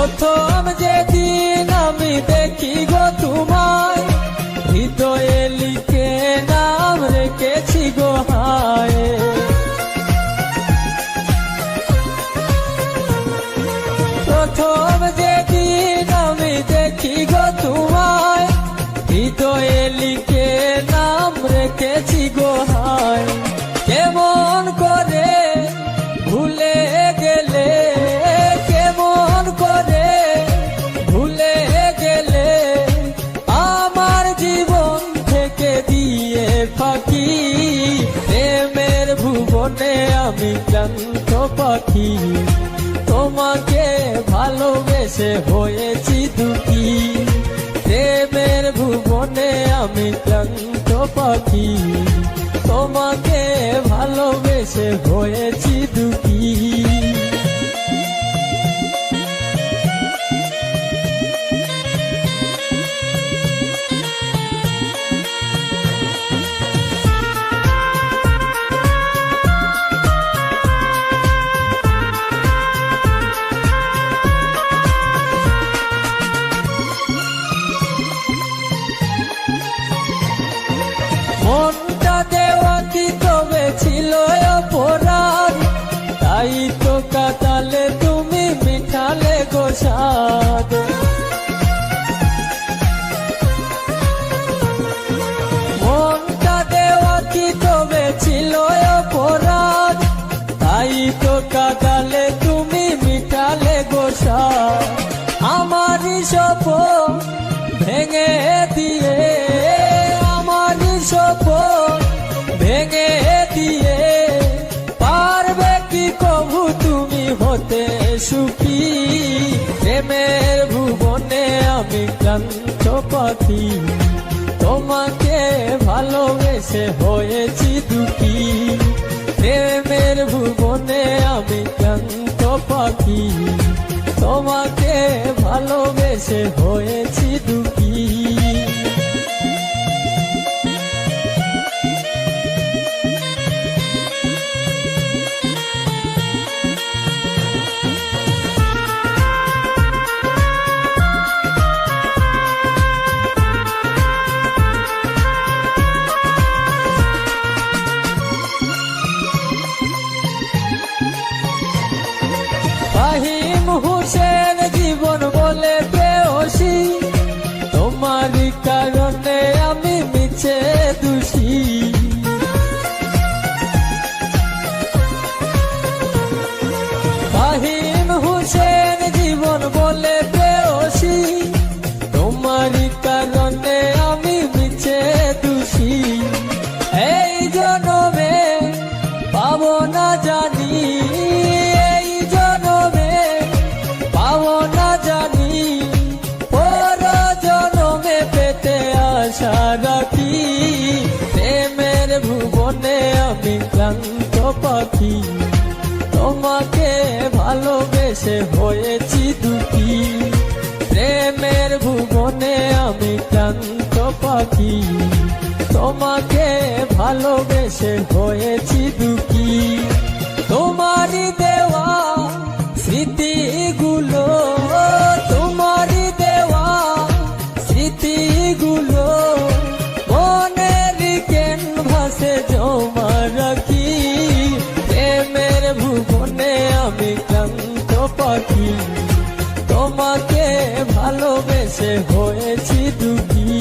প্রথম যেদিন আমি দেখি গো তোমায়, হৃদয়ে লিখে নাম রেখেছি গো হায়। প্রথম যেদিন আমি দেখি গো তোমায়, হৃদয়ে লিখে নাম রেখেছি গো হায়। কেমন করে ভুলে গেলে, কেমন করে ভুলে গেলে, আমার জীবন থেকে দিয়ে ফাঁকি। প্রেমের ভুবনে আমি ক্লান্ত পাখি, তোমাকে ভালোবেসে হয়েছি দুঃখী। প্রেমের ভুবনে আমি ক্লান্ত পাখি, তোমাকে ভালোবেসে হয়েছি দুঃখী। মনটা দেওয়া কি তবে ছিল অপরাধ, তাই তো কাটালে তুমি মিঠালে গো স্বাদ। মনটা দেওয়া কি তবে ছিল অপরাধ, তাই তো কাটালে তুমি মিঠালে গো স্বাদ। আমারই স্বপ্ন ভেঙে দিয়ে, স্বপ্ন ভেঙে দিয়ে, পারবে কি কবু তুমি হতে সুখী। প্রেমের ভুবনে আমি ক্লান্ত পাখি, তোমাকে ভালোবেসে হয়েছি দুঃখী। প্রেমের ভুবনে আমি ক্লান্ত পাখি, তোমাকে ভালোবেসে হয়েছি দুঃখী। ফাহিম হোসেন জীবন বলে প্রেয়সী, তোমারই কারণে আমি মিছে দোষী। ফাহিম হোসেন জীবন বলে প্রেয়সী, তোমারই কারণে আমি মিছে দোষী। এই জনমে পাবো না জানি, আশা রাখি। প্রেমের ভুবনে আমি ক্লান্ত পাখি, তোমাকে ভালোবেসে হয়েছি দুঃখী। প্রেমের ভুবনে আমি ক্লান্ত পাখি, তোমাকে ভালোবেসে হয়েছি দুঃখী। তোমারই দেওয়া স্মৃতিগুলো, তোমারই দেওয়া স্মৃতিগুলো মনের ক্যানভাসে জমা রাখি। প্রেমের ভুবনে আমি ক্লান্ত পাখি, তোমাকে ভালোবেসে হয়েছি দুঃখী।